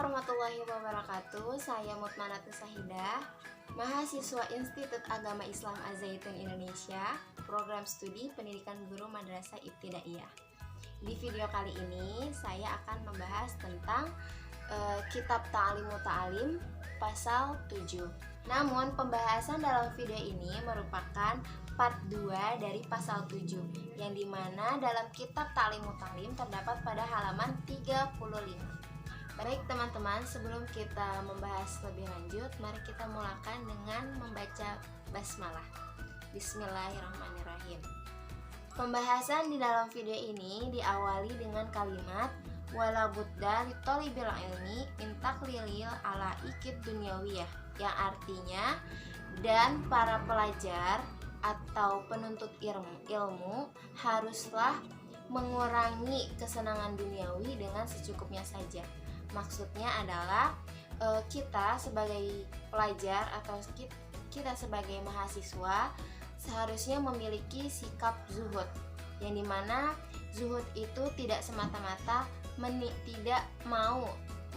warahmatullahi wabarakatuh. Saya Mutmanatus Sahidah, mahasiswa Institut Agama Islam Az-Zaitun Indonesia, program studi pendidikan guru Madrasah Ibtidaiyah. Di video kali ini saya akan membahas tentang Kitab Ta'limu Ta'lim pasal 7. Namun pembahasan dalam video ini merupakan part 2 dari pasal 7, yang dimana dalam Kitab Ta'limu Ta'lim terdapat pada halaman 35. Baik teman-teman, sebelum kita membahas lebih lanjut, mari kita mulakan dengan membaca basmalah. Bismillahirrahmanirrahim. Pembahasan di dalam video ini diawali dengan kalimat wala budda li thalibil ilmi min taqlilil ala ikid dunyawiyah, yang artinya dan para pelajar atau penuntut ilmu haruslah mengurangi kesenangan duniawi dengan secukupnya saja. Maksudnya adalah kita sebagai pelajar atau kita sebagai mahasiswa seharusnya memiliki sikap zuhud, yang dimana zuhud itu tidak semata-mata tidak mau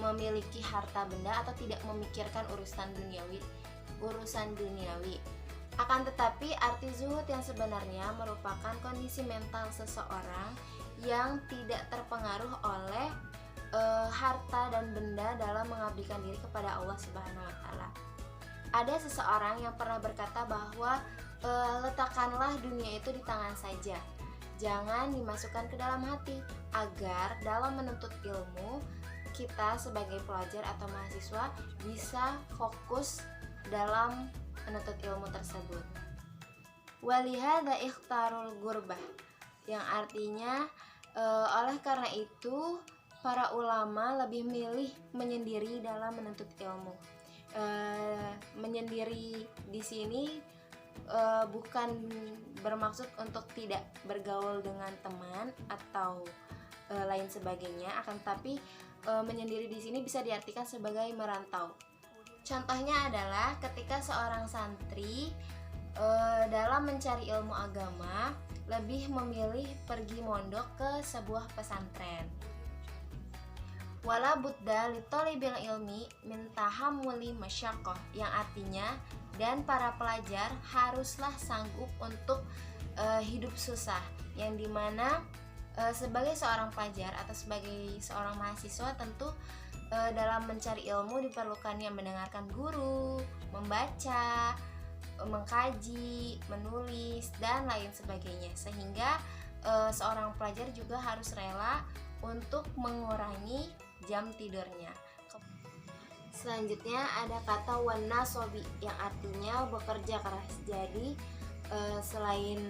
memiliki harta benda atau tidak memikirkan urusan duniawi. Akan tetapi arti zuhud yang sebenarnya merupakan kondisi mental seseorang yang tidak terpengaruh oleh harta dan benda dalam mengabdikan diri kepada Allah Subhanahu wa Ta'ala. Ada seseorang yang pernah berkata bahwa letakkanlah dunia itu di tangan saja, jangan dimasukkan ke dalam hati, agar dalam menuntut ilmu kita sebagai pelajar atau mahasiswa bisa fokus dalam menuntut ilmu tersebut. Walihada ikhtarul gurbah, yang artinya oleh karena itu para ulama lebih milih menyendiri dalam menuntut ilmu. Menyendiri di sini bukan bermaksud untuk tidak bergaul dengan teman atau lain sebagainya, akan tapi menyendiri di sini bisa diartikan sebagai merantau. Contohnya adalah ketika seorang santri dalam mencari ilmu agama lebih memilih pergi mondok ke sebuah pesantren. Wala budda li thalibil ilmi min tahammuli masyaqqah, yang artinya dan para pelajar haruslah sanggup untuk hidup susah, yang dimana sebagai seorang pelajar atau sebagai seorang mahasiswa tentu dalam mencari ilmu diperlukannya mendengarkan guru, membaca, mengkaji, menulis, dan lain sebagainya, sehingga seorang pelajar juga harus rela untuk mengurangi jam tidurnya. Selanjutnya ada kata wanasobi, yang artinya bekerja keras. Jadi selain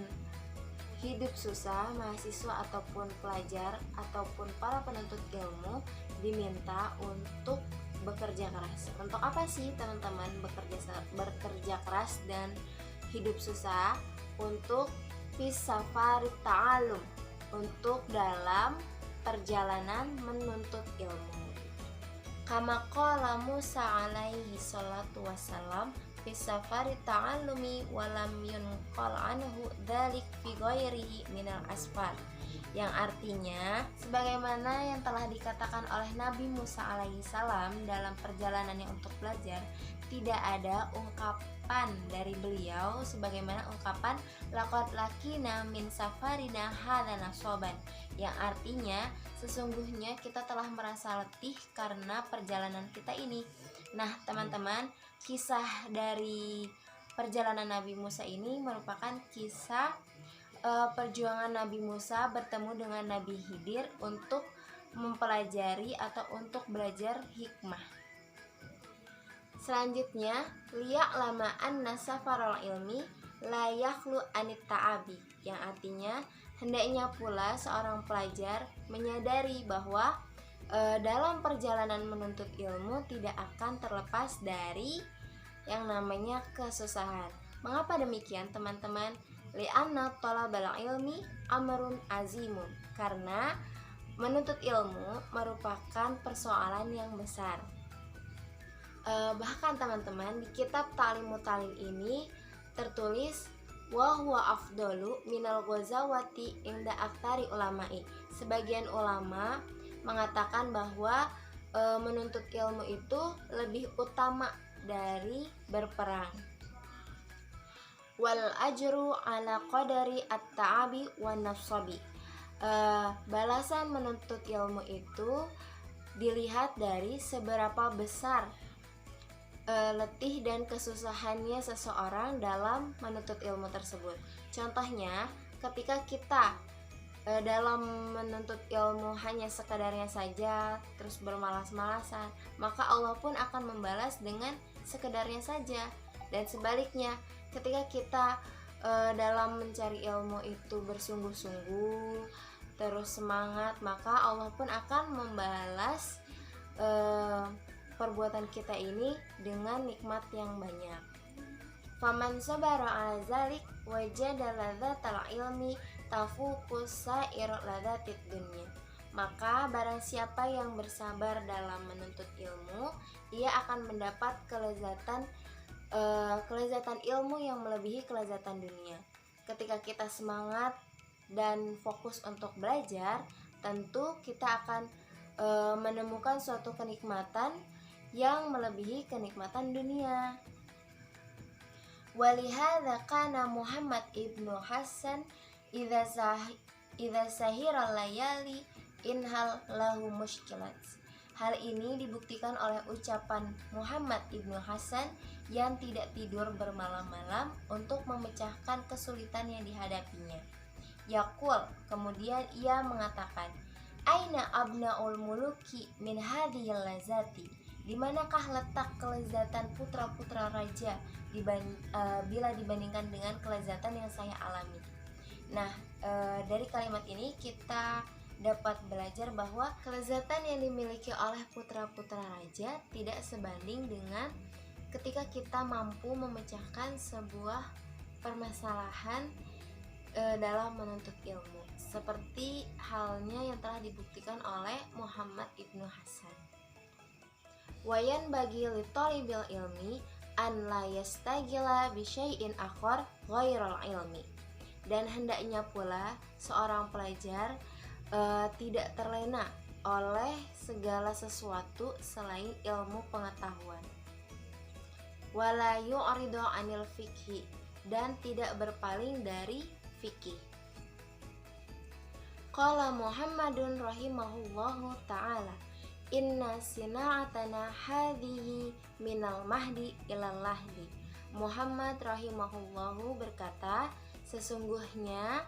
hidup susah, mahasiswa ataupun pelajar ataupun para penuntut ilmu diminta untuk bekerja keras. Untuk apa sih teman-teman bekerja keras dan hidup susah? Untuk fisafari ta'alum, untuk dalam perjalanan menuntut ilmu. Kama qala Musa alaihi salatu wassalam fi safari ta'allumi wa lam yunqal anhu dzalik fi ghairihi minal asfar, yang artinya sebagaimana yang telah dikatakan oleh Nabi Musa alaihi salam dalam perjalanannya untuk belajar, tidak ada ungkapan dari beliau sebagaimana ungkapan laqad lakina min safarina hadza nasoban, yang artinya sesungguhnya kita telah merasa letih karena perjalanan kita ini. Nah teman-teman, kisah dari perjalanan Nabi Musa ini merupakan kisah perjuangan Nabi Musa bertemu dengan Nabi Khidir untuk mempelajari atau untuk belajar hikmah. Selanjutnya, liya'lama anna safarul ilmi la yakhlu anit ta'abi, yang artinya hendaknya pula seorang pelajar menyadari bahwa dalam perjalanan menuntut ilmu tidak akan terlepas dari yang namanya kesusahan. Mengapa demikian teman-teman? Li'anna thalabal ilmi amrun azimun, karena menuntut ilmu merupakan persoalan yang besar. Bahkan teman-teman, di kitab Ta'limu Ta'lim ini tertulis wa huwa afdalu minal ghazawati inda aktsari ulama'i. Sebagian ulama mengatakan bahwa menuntut ilmu itu lebih utama dari berperang. Wal ajru ala qadari at-ta'abi wan nafsabi. Balasan menuntut ilmu itu dilihat dari seberapa besar letih dan kesusahannya seseorang dalam menuntut ilmu tersebut. Contohnya, ketika kita dalam menuntut ilmu hanya sekadarnya saja, terus bermalas-malasan, maka Allah pun akan membalas dengan sekedarnya saja. Dan sebaliknya, ketika kita dalam mencari ilmu itu bersungguh-sungguh, terus semangat, maka Allah pun akan membalas perbuatan kita ini dengan nikmat yang banyak. Faman sabara ala zalik wajada ladzatal ilmi tafuqus sa'ir ladzatit dunya. Maka barang siapa yang bersabar dalam menuntut ilmu, ia akan mendapat kelezatan ilmu yang melebihi kelezatan dunia. Ketika kita semangat dan fokus untuk belajar, tentu kita akan menemukan suatu kenikmatan yang melebihi kenikmatan dunia. Walihadza kana Muhammad ibnu Hasan idza sahira layali inhal lahu mushkilat. Hal ini dibuktikan oleh ucapan Muhammad ibnu Hasan yang tidak tidur bermalam-malam untuk memecahkan kesulitan yang dihadapinya. Yaqul, kemudian ia mengatakan, Aina abnaul muluki min hadhil lazati. Di manakah letak kelezatan putra-putra raja bila dibandingkan dengan kelezatan yang saya alami? Nah, dari kalimat ini kita dapat belajar bahwa kelezatan yang dimiliki oleh putra-putra raja tidak sebanding dengan ketika kita mampu memecahkan sebuah permasalahan dalam menuntut ilmu, seperti halnya yang telah dibuktikan oleh Muhammad ibnu Hasan. Wayan bagi li talibil ilmi an la yastagila bi syai'in akhar ghairal ilmi. Dan hendaknya pula seorang pelajar tidak terlena oleh segala sesuatu selain ilmu pengetahuan. Wala yu'ridu 'anil fikhi, dan tidak berpaling dari fikih. Qala Muhammadun rahimahullahu ta'ala, inna sina'atana hadhihi minal mahdi ilal lahdi. Muhammad rahimahullahu berkata, sesungguhnya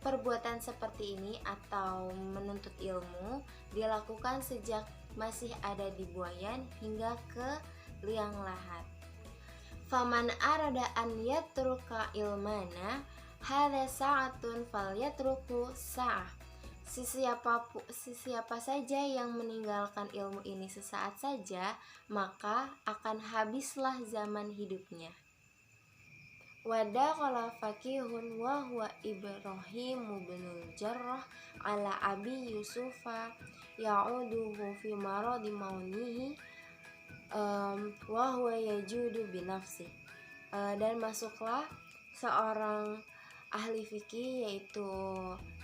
perbuatan seperti ini atau menuntut ilmu dilakukan sejak masih ada di buayan hingga ke liang lahat. Faman arada an yatruka ilmana hadza sa'atun falyatruku sa'ah. Siapa saja yang meninggalkan ilmu ini sesaat saja, maka akan habislah zaman hidupnya. Wadakhala faqihun wa huwa Ibrahim bin Jarrah ala Abi Yusufa ya'uduhu fi maradi maunihi wa huwa yajudu binafsi. Dan masuklah seorang ahli fikih yaitu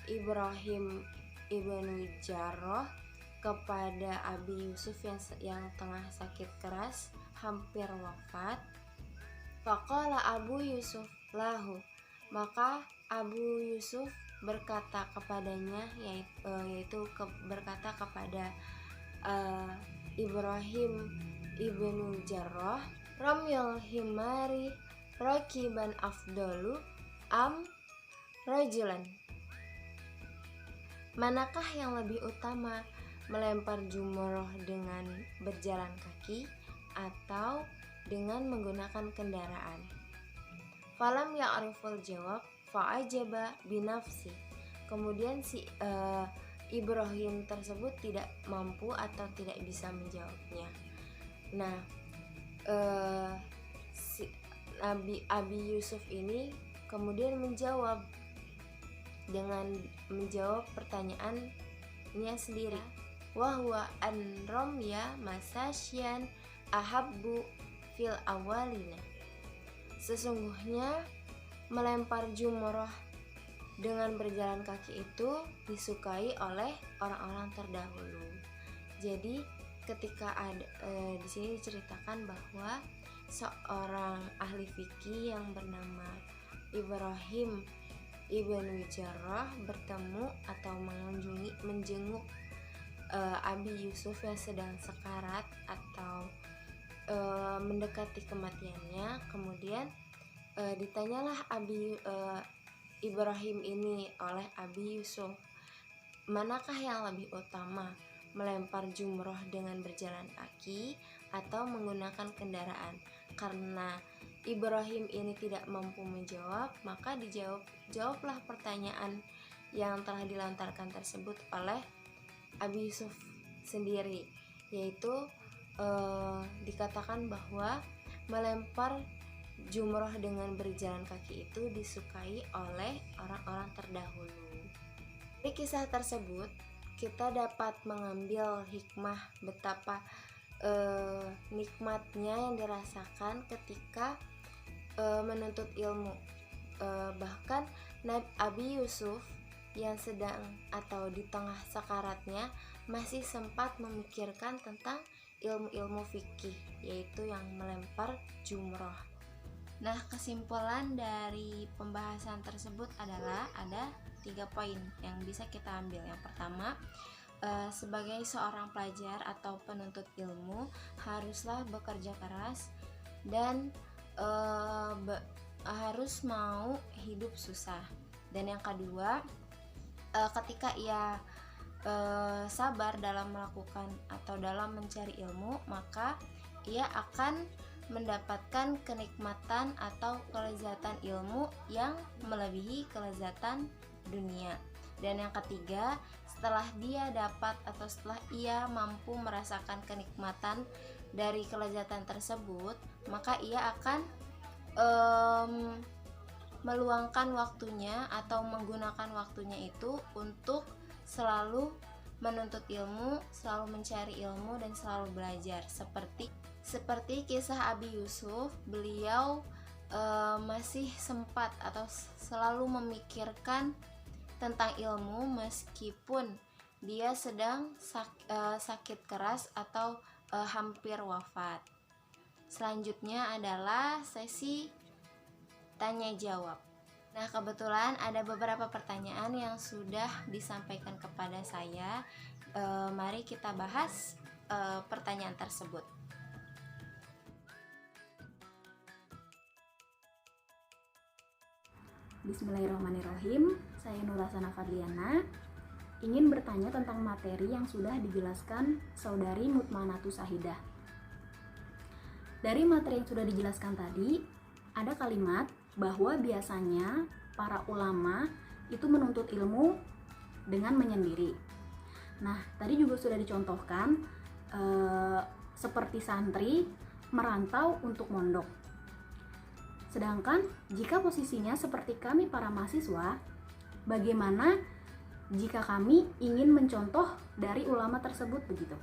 Ibrahim ibnu Jarrah kepada Abi Yusuf yang tengah sakit keras hampir wafat. Faqala Abu Yusuf lahu, maka Abu Yusuf berkata kepadanya, yaitu berkata kepada Ibrahim ibnu Jarrah, Ramyul himari rakiban afdalu am rajulan. Manakah yang lebih utama, melempar jumroh dengan berjalan kaki atau dengan menggunakan kendaraan? Falam ya'riful jawab fa'ajaba binafsi. Kemudian si Ibrahim tersebut tidak mampu atau tidak bisa menjawabnya. Nah, Abi Yusuf ini kemudian menjawab dengan menjawab pertanyaannya sendiri. Wahwa an ramya masasyan ahabbu fil awalina. Sesungguhnya melempar jumroh dengan berjalan kaki itu disukai oleh orang-orang terdahulu. Jadi ketika ada di sini diceritakan bahwa seorang ahli fikih yang bernama Ibrahim Ibn Wijarah bertemu atau menjenguk Abi Yusuf yang sedang sekarat atau mendekati kematiannya. Kemudian ditanyalah Ibrahim ini oleh Abi Yusuf, manakah yang lebih utama, melempar jumroh dengan berjalan kaki atau menggunakan kendaraan? Karena Ibrahim ini tidak mampu menjawab, maka dijawablah pertanyaan yang telah dilontarkan tersebut oleh Abi Yusuf sendiri, yaitu dikatakan bahwa melempar jumroh dengan berjalan kaki itu disukai oleh orang-orang terdahulu. Dari kisah tersebut kita dapat mengambil hikmah betapa nikmatnya yang dirasakan ketika menuntut ilmu. Bahkan Abi Yusuf yang sedang atau di tengah sakaratnya masih sempat memikirkan tentang ilmu-ilmu fikih, yaitu yang melempar jumroh. Nah, kesimpulan dari pembahasan tersebut adalah ada 3 poin yang bisa kita ambil. Yang pertama, sebagai seorang pelajar atau penuntut ilmu haruslah bekerja keras dan harus mau hidup susah. Dan yang kedua, ketika ia sabar dalam melakukan atau dalam mencari ilmu, maka ia akan mendapatkan kenikmatan atau kelezatan ilmu yang melebihi kelezatan dunia. Dan yang ketiga, setelah dia dapat atau setelah ia mampu merasakan kenikmatan dari kelezatan tersebut, maka ia akan meluangkan waktunya atau menggunakan waktunya itu untuk selalu menuntut ilmu, selalu mencari ilmu dan selalu belajar. Seperti kisah Abi Yusuf, beliau masih sempat atau selalu memikirkan tentang ilmu meskipun dia sedang sakit keras atau hampir wafat. Selanjutnya adalah sesi tanya jawab. Nah, kebetulan ada beberapa pertanyaan yang sudah disampaikan kepada saya. Mari kita bahas pertanyaan tersebut. Bismillahirrahmanirrahim. Saya Nurasana Fadliana ingin bertanya tentang materi yang sudah dijelaskan Saudari Mutmanatus Sahidah. Dari materi yang sudah dijelaskan tadi, ada kalimat bahwa biasanya para ulama itu menuntut ilmu dengan menyendiri. Nah, tadi juga sudah dicontohkan seperti santri merantau untuk mondok. Sedangkan jika posisinya seperti kami para mahasiswa, bagaimana jika kami ingin mencontoh dari ulama tersebut begitu?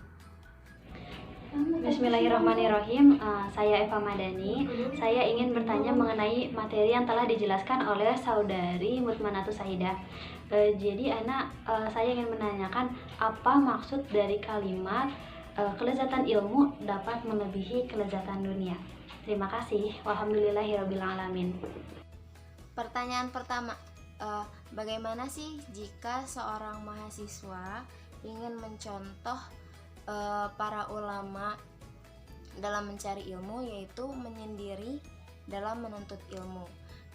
Bismillahirrahmanirrahim. Saya Eva Madani. Saya ingin bertanya mengenai materi yang telah dijelaskan oleh Saudari Mutmanatus Sahidah. Jadi saya ingin menanyakan apa maksud dari kalimat kelezatan ilmu dapat melebihi kelezatan dunia. Terima kasih. Walhamdulillahirabbil alamin. Pertanyaan pertama, bagaimana sih jika seorang mahasiswa ingin mencontoh para ulama dalam mencari ilmu, yaitu menyendiri dalam menuntut ilmu?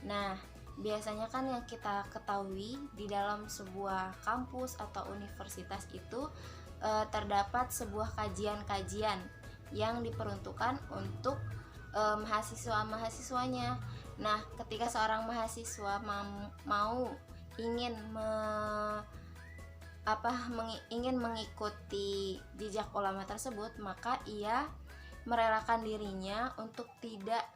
Nah, biasanya kan yang kita ketahui di dalam sebuah kampus atau universitas itu terdapat sebuah kajian-kajian yang diperuntukkan untuk mahasiswa-mahasiswanya. Nah, ketika seorang mahasiswa ingin mengikuti jejak ulama tersebut, maka ia merelakan dirinya untuk tidak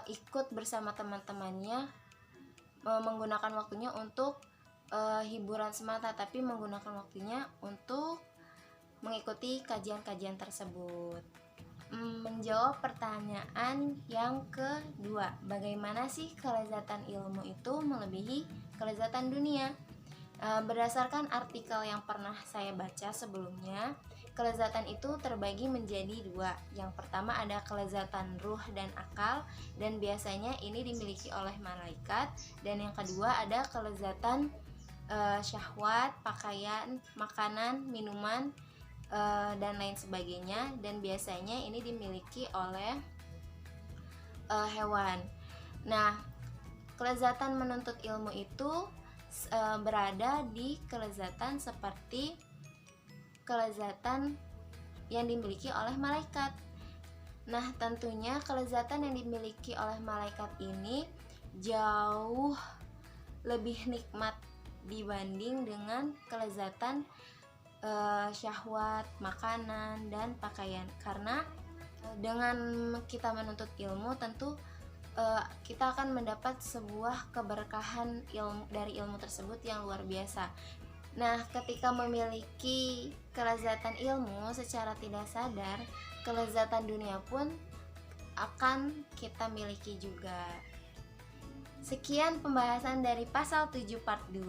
ikut bersama teman-temannya menggunakan waktunya untuk hiburan semata, tapi menggunakan waktunya untuk mengikuti kajian-kajian tersebut. Menjawab pertanyaan yang kedua, bagaimana sih kelezatan ilmu itu melebihi kelezatan dunia? Berdasarkan artikel yang pernah saya baca sebelumnya, kelezatan itu terbagi menjadi dua. Yang pertama ada kelezatan ruh dan akal, dan biasanya ini dimiliki oleh malaikat. Dan yang kedua ada kelezatan syahwat, pakaian, makanan, minuman, dan lain sebagainya, dan biasanya ini dimiliki oleh hewan. Nah, kelezatan menuntut ilmu itu berada di kelezatan seperti kelezatan yang dimiliki oleh malaikat. Nah, tentunya kelezatan yang dimiliki oleh malaikat ini jauh lebih nikmat dibanding dengan kelezatan syahwat, makanan, dan pakaian. Karena dengan kita menuntut ilmu, tentu kita akan mendapat sebuah keberkahan dari ilmu tersebut yang luar biasa. Nah, ketika memiliki kelezatan ilmu secara tidak sadar, kelezatan dunia pun akan kita miliki juga. Sekian pembahasan dari pasal 7 part 2.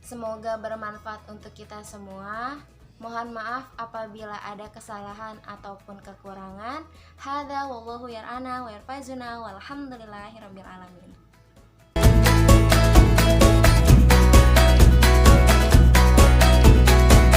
Semoga bermanfaat untuk kita semua. Mohon maaf apabila ada kesalahan ataupun kekurangan. Hadza wallahu yar'ana wa yarfazuna walhamdulillahirabbil alamin.